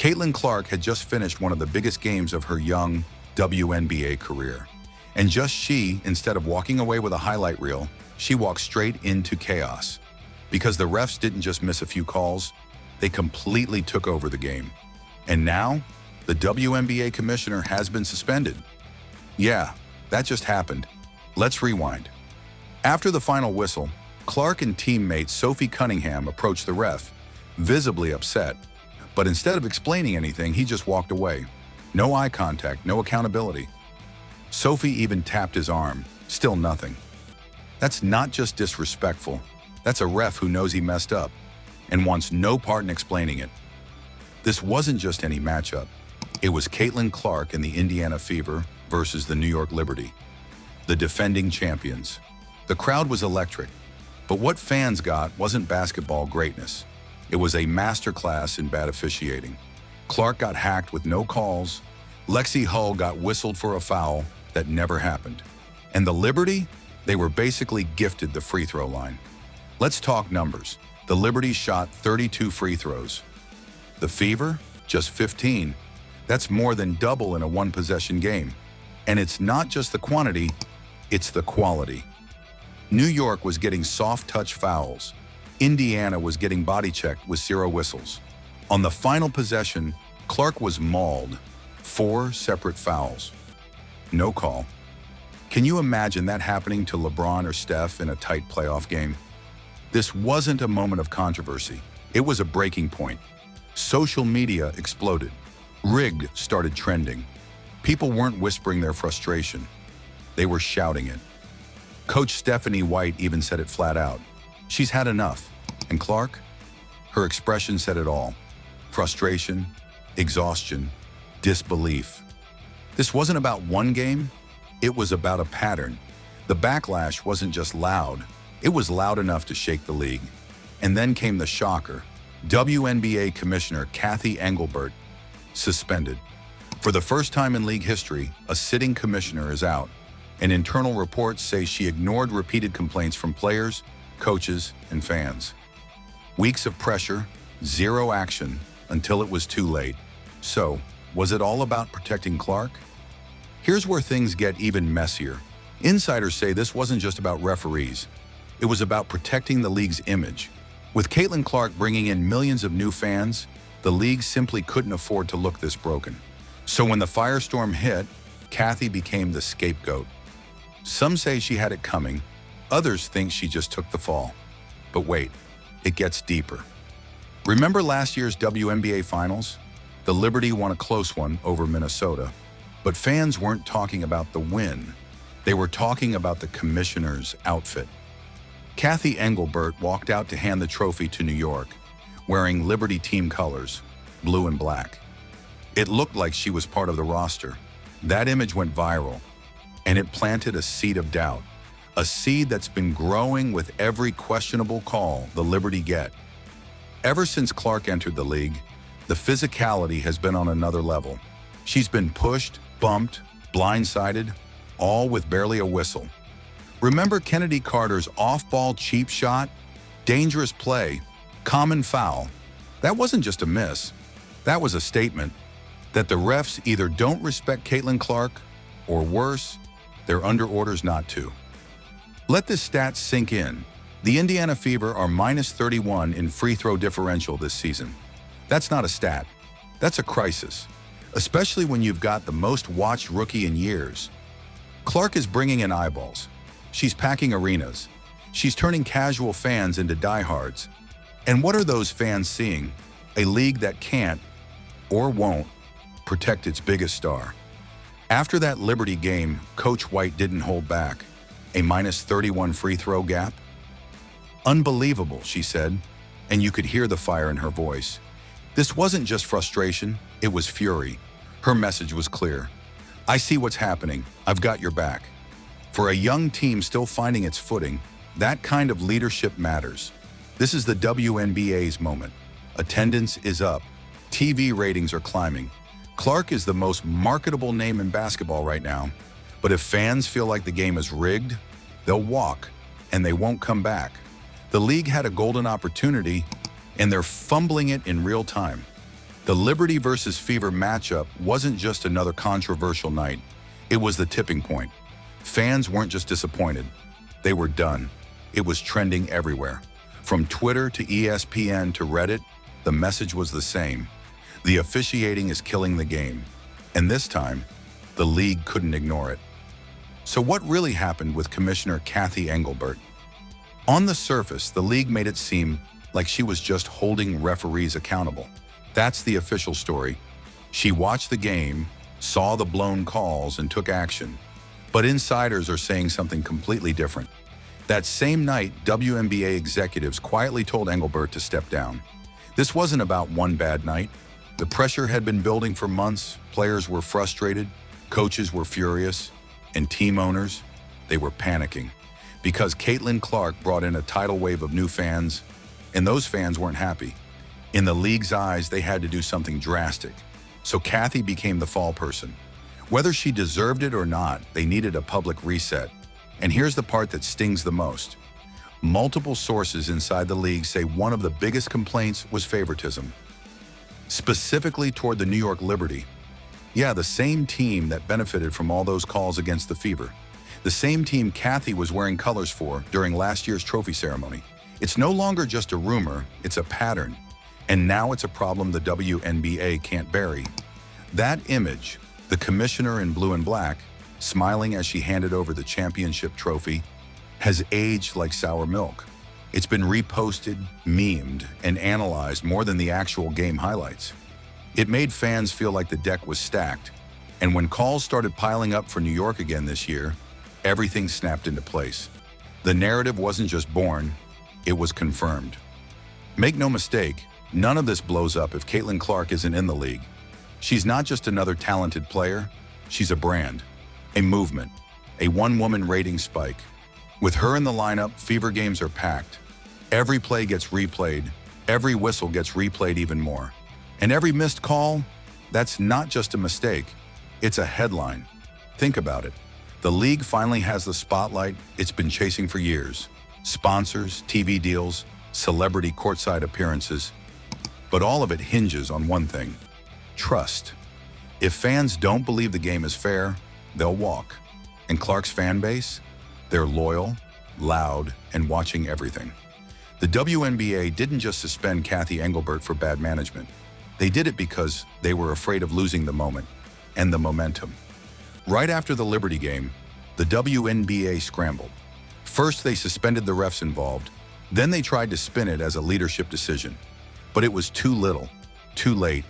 Caitlin Clark had just finished one of the biggest games of her young WNBA career. And instead of walking away with a highlight reel, she walked straight into chaos. Because the refs didn't just miss a few calls, they completely took over the game. And now, the WNBA commissioner has been suspended. Yeah, that just happened. Let's rewind. After the final whistle, Clark and teammate Sophie Cunningham approached the ref, visibly upset. But instead of explaining anything, he just walked away. No eye contact, no accountability. Sophie even tapped his arm, still nothing. That's not just disrespectful. That's a ref who knows he messed up and wants no part in explaining it. This wasn't just any matchup. It was Caitlin Clark and the Indiana Fever versus the New York Liberty, the defending champions. The crowd was electric, but what fans got wasn't basketball greatness. It was a masterclass in bad officiating. Clark got hacked with no calls. Lexi Hull got whistled for a foul that never happened. And the Liberty, they were basically gifted the free throw line. Let's talk numbers. The Liberty shot 32 free throws. The Fever, just 15. That's more than double in a one-possession game. And it's not just the quantity, it's the quality. New York was getting soft-touch fouls. Indiana was getting body-checked with 0 whistles. On the final possession, Clark was mauled. 4 separate fouls. No call. Can you imagine that happening to LeBron or Steph in a tight playoff game? This wasn't a moment of controversy. It was a breaking point. Social media exploded. Rigged started trending. People weren't whispering their frustration. They were shouting it. Coach Stephanie White even said it flat out. She's had enough. And Clark? Her expression said it all. Frustration, exhaustion, disbelief. This wasn't about one game. It was about a pattern. The backlash wasn't just loud. It was loud enough to shake the league. And then came the shocker. WNBA Commissioner Cathy Engelbert suspended. For the first time in league history, a sitting commissioner is out. And internal reports say she ignored repeated complaints from players, coaches, and fans. Weeks of pressure, 0 action, until it was too late. So, was it all about protecting Clark? Here's where things get even messier. Insiders say this wasn't just about referees. It was about protecting the league's image. With Caitlin Clark bringing in millions of new fans, the league simply couldn't afford to look this broken. So when the firestorm hit, Cathy became the scapegoat. Some say she had it coming. Others think she just took the fall. But wait, it gets deeper. Remember last year's WNBA Finals? The Liberty won a close one over Minnesota. But fans weren't talking about the win. They were talking about the commissioner's outfit. Cathy Engelbert walked out to hand the trophy to New York, wearing Liberty team colors, blue and black. It looked like she was part of the roster. That image went viral, and it planted a seed of doubt, a seed that's been growing with every questionable call the Liberty get. Ever since Clark entered the league, the physicality has been on another level. She's been pushed, bumped, blindsided, all with barely a whistle. Remember Kennedy Carter's off-ball cheap shot? Dangerous play, common foul. That wasn't just a miss. That was a statement that the refs either don't respect Caitlin Clark, or worse, they're under orders not to. Let this stat sink in. The Indiana Fever are -31 in free throw differential this season. That's not a stat. That's a crisis, especially when you've got the most watched rookie in years. Clark is bringing in eyeballs. She's packing arenas. She's turning casual fans into diehards. And what are those fans seeing? A league that can't, or won't, protect its biggest star. After that Liberty game, Coach White didn't hold back. A -31 free throw gap? Unbelievable, she said, and you could hear the fire in her voice. This wasn't just frustration, it was fury. Her message was clear. I see what's happening. I've got your back. For a young team still finding its footing, that kind of leadership matters. This is the WNBA's moment. Attendance is up. TV ratings are climbing. Clark is the most marketable name in basketball right now. But if fans feel like the game is rigged, they'll walk, and they won't come back. The league had a golden opportunity, and they're fumbling it in real time. The Liberty versus Fever matchup wasn't just another controversial night. It was the tipping point. Fans weren't just disappointed. They were done. It was trending everywhere. From Twitter to ESPN to Reddit, the message was the same. The officiating is killing the game. And this time, the league couldn't ignore it. So what really happened with Commissioner Cathy Engelbert? On the surface, the league made it seem like she was just holding referees accountable. That's the official story. She watched the game, saw the blown calls, and took action. But insiders are saying something completely different. That same night, WNBA executives quietly told Engelbert to step down. This wasn't about one bad night. The pressure had been building for months. Players were frustrated, coaches were furious, and team owners, they were panicking. Because Caitlin Clark brought in a tidal wave of new fans, and those fans weren't happy. In the league's eyes, they had to do something drastic. So Cathy became the fall person. Whether she deserved it or not, they needed a public reset. And here's the part that stings the most. Multiple sources inside the league say one of the biggest complaints was favoritism. Specifically toward the New York Liberty. Yeah, the same team that benefited from all those calls against the Fever. The same team Cathy was wearing colors for during last year's trophy ceremony. It's no longer just a rumor, it's a pattern. And now it's a problem the WNBA can't bury. That image, the commissioner in blue and black, smiling as she handed over the championship trophy, has aged like sour milk. It's been reposted, memed, and analyzed more than the actual game highlights. It made fans feel like the deck was stacked, and when calls started piling up for New York again this year, everything snapped into place. The narrative wasn't just born, it was confirmed. Make no mistake, none of this blows up if Caitlin Clark isn't in the league. She's not just another talented player, she's a brand, a movement, a one-woman rating spike. With her in the lineup, Fever games are packed. Every play gets replayed, every whistle gets replayed even more. And every missed call, that's not just a mistake, it's a headline. Think about it. The league finally has the spotlight it's been chasing for years. Sponsors, TV deals, celebrity courtside appearances. But all of it hinges on one thing: trust. If fans don't believe the game is fair, they'll walk. And Clark's fan base? They're loyal, loud, and watching everything. The WNBA didn't just suspend Cathy Engelbert for bad management. They did it because they were afraid of losing the moment and the momentum. Right after the Liberty game, the WNBA scrambled. First, they suspended the refs involved. Then they tried to spin it as a leadership decision. But it was too little, too late.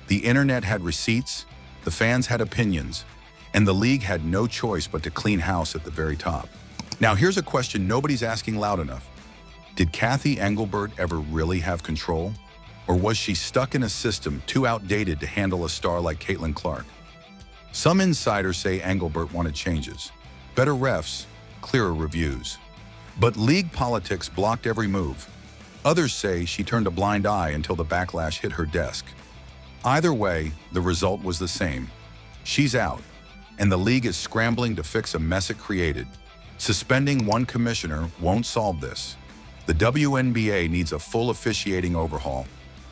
The internet had receipts, the fans had opinions, and the league had no choice but to clean house at the very top. Now here's a question nobody's asking loud enough. Did Cathy Engelbert ever really have control? Or was she stuck in a system too outdated to handle a star like Caitlin Clark? Some insiders say Engelbert wanted changes, better refs, clearer reviews. But league politics blocked every move. Others say she turned a blind eye until the backlash hit her desk. Either way, the result was the same. She's out, and the league is scrambling to fix a mess it created. Suspending one commissioner won't solve this. The WNBA needs a full officiating overhaul,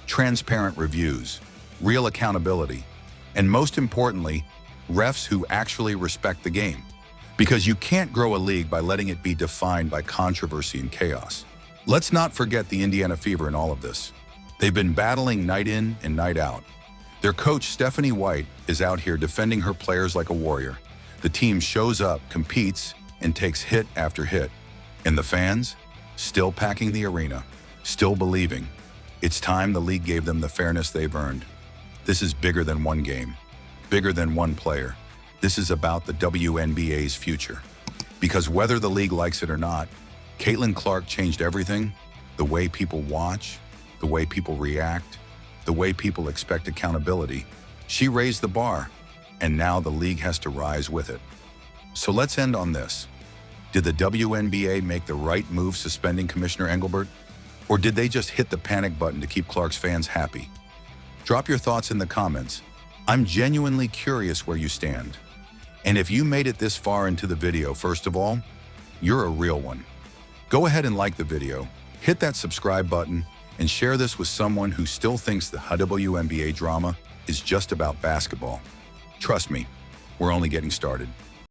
transparent reviews, real accountability, and most importantly, refs who actually respect the game. Because you can't grow a league by letting it be defined by controversy and chaos. Let's not forget the Indiana Fever in all of this. They've been battling night in and night out. Their coach, Stephanie White, is out here defending her players like a warrior. The team shows up, competes, and takes hit after hit. And the fans? Still packing the arena, still believing. It's time the league gave them the fairness they've earned. This is bigger than one game, bigger than one player. This is about the WNBA's future. Because whether the league likes it or not, Caitlin Clark changed everything: the way people watch, the way people react, the way people expect accountability. She raised the bar, and now the league has to rise with it. So let's end on this. Did the WNBA make the right move suspending Commissioner Engelbert? Or did they just hit the panic button to keep Clark's fans happy? Drop your thoughts in the comments. I'm genuinely curious where you stand. And if you made it this far into the video, first of all, you're a real one. Go ahead and like the video, hit that subscribe button, and share this with someone who still thinks the WNBA drama is just about basketball. Trust me, we're only getting started.